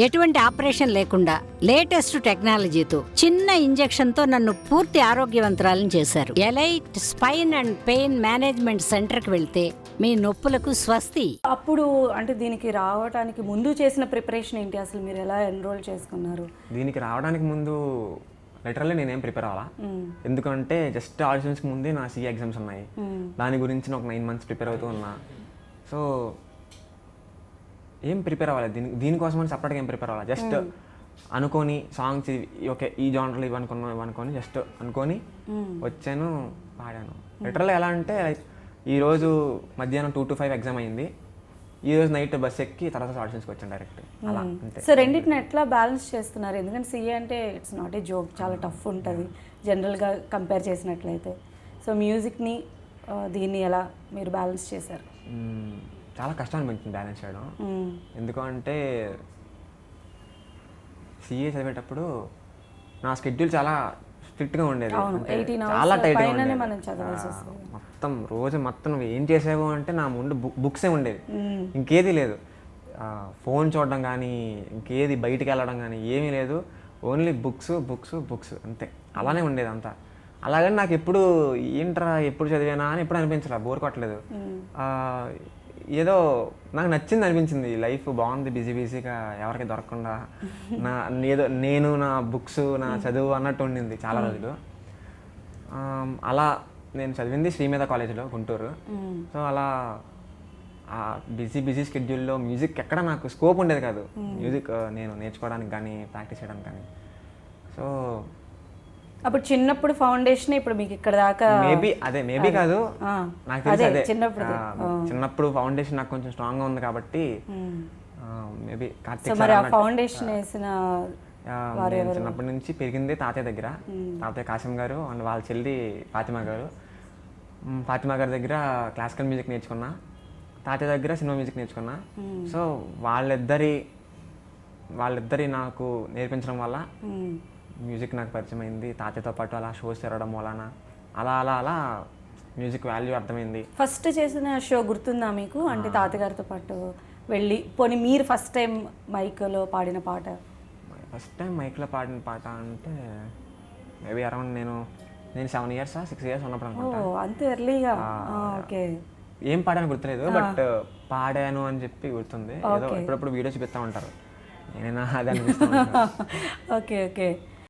ఎటువంటి ఆపరేషన్ లేకుండా లేటెస్ట్ టెక్నాలజీతో చిన్న ఇంజెక్షన్ తో నన్ను పూర్తి ఆరోగ్యవంతురాలను చేశారు. Elite spine and pain management centre కి వెళ్తే మీ నొప్పులకు స్వస్తి. అప్పుడు అంటే దీనికి రావడానికి ముందు చేసిన ప్రిపరేషన్ ఏంటి, అసలు మీరు ఎలా ఎన్రోల్ చేసుకున్నారు? దీనికి రావడానికి ముందు లిటరల్లీ నేనేం ప్రిపేర్ అవ్వాలా, ఎందుకంటే జస్ట్ ఆడిషన్స్కి ముందే నా సిఏ ఎగ్జామ్స్ ఉన్నాయి. దాని గురించి ఒక 9 months ప్రిపేర్ అవుతూ ఉన్నా. సో ఏం ప్రిపేర్ అవ్వాలి, దీనికోసం సపరేట్గా ఏం ప్రిపేర్ అవ్వాలి, జస్ట్ అనుకొని సాంగ్స్ ఓకే ఈ జానర్లు ఇవనుకొని జస్ట్ అనుకొని వచ్చాను, పాడాను. లిటరల్లీ ఎలా అంటే ఈరోజు మధ్యాహ్నం 2 to 5 ఎగ్జామ్ అయింది, ఈరోజు నైట్ బస్ ఎక్కి తర్వాత ఆడిషన్స్కి వచ్చాను డైరెక్ట్. అలా అంతే. సో రెండింటిని ఎట్లా బ్యాలెన్స్ చేస్తున్నారు? ఎందుకంటే సిఏ అంటే ఇట్స్ నాట్ ఏ జోక్, చాలా టఫ్ ఉంటుంది జనరల్గా కంపేర్ చేసినట్లయితే. సో మ్యూజిక్ని దీన్ని ఎలా మీరు బ్యాలెన్స్ చేశారు? చాలా కష్టం అనిపించింది బ్యాలెన్స్ చేయడం. ఎందుకంటే సిఏ చదివేటప్పుడు నా స్కెడ్యూల్ చాలా స్ట్రిక్ట్గా ఉండేది, చాలా టైట్గా ఉండేది. మొత్తం ఏం చేసావు అంటే నా ముందు బుక్సే ఉండేది, ఇంకేది లేదు. ఫోన్ చూడడం కానీ ఇంకేది బయటికి వెళ్ళడం కానీ ఏమీ లేదు, ఓన్లీ బుక్స్ అంతే. అలానే ఉండేది అంతా. అలాగని నాకు ఎప్పుడు ఏంట్రా ఎప్పుడు చదివానా అని ఎప్పుడు అనిపించలే, బోర్ కొట్టలేదు. ఏదో నాకు నచ్చింది అనిపించింది, లైఫ్ బాగుంది బిజీగా ఎవరికి దొరకకుండా ఏదో నేను నా బుక్స్ నా చదువు అన్నట్టు ఉండింది చాలా రోజులు. అలా నేను చదివింది శ్రీమేధ కాలేజీలో గుంటూరు. సో అలా ఆ బిజీ స్కెడ్యూల్లో మ్యూజిక్ ఎక్కడ నాకు స్కోప్ ఉండేది కాదు, మ్యూజిక్ నేను నేర్చుకోవడానికి కానీ ప్రాక్టీస్ చేయడానికి కానీ. సో అప్పుడు చిన్నప్పుడు ఫౌండేషన్ ఇప్పుడు మీకు ఇక్కడ దాకా మేబీ కాదు, నాకు తెలిసి అదే చిన్నప్పుడు ఫౌండేషన్ నాకు కొంచెం స్ట్రాంగ్గా ఉంది కాబట్టి మేబీ కార్తీక్ ఫౌండేషన్ వేసిన. చిన్నప్పటి నుంచి పెరిగింది తాతయ్య దగ్గర, తాతయ్య కాసిం గారు అండ్ వాళ్ళ చెల్లి ఫాతిమా గారి దగ్గర క్లాసికల్ మ్యూజిక్ నేర్చుకున్నా, తాతయ్య దగ్గర సినిమా మ్యూజిక్ నేర్చుకున్నా. సో వాళ్ళిద్దరి నాకు నేర్పించడం వల్ల మ్యూజిక్ నాకు పరిచయం అయింది. తాతయ్యతో పాటు అలా షోస్ తిరగడం వలన అలా మ్యూజిక్ వాల్యూ అర్థమైంది. ఫస్ట్ చేసిన షో గుర్తుందా మీకు? అంటే తాతగారితో పాటు వెళ్ళి పోనీ మీరు ఫస్ట్ టైం మైక్లో పాడిన పాట? ఫస్ట్ టైం మైక్లో పాడిన పాట అంటే మేబీ అరౌండ్ నేను 7 years 6 years ఉన్నప్పుడు అనుకుంటా. అంత ఎర్లీగా? ఓకే. ఏం పాడాను గుర్తులేదు, బట్ పాడాను అని చెప్పి గుర్తుంది. ఏదో ఎప్పుడప్పుడు వీడియో చూపిస్తూ ఉంటారు, నేనైనా అది అనిపిస్తాను. ఓకే.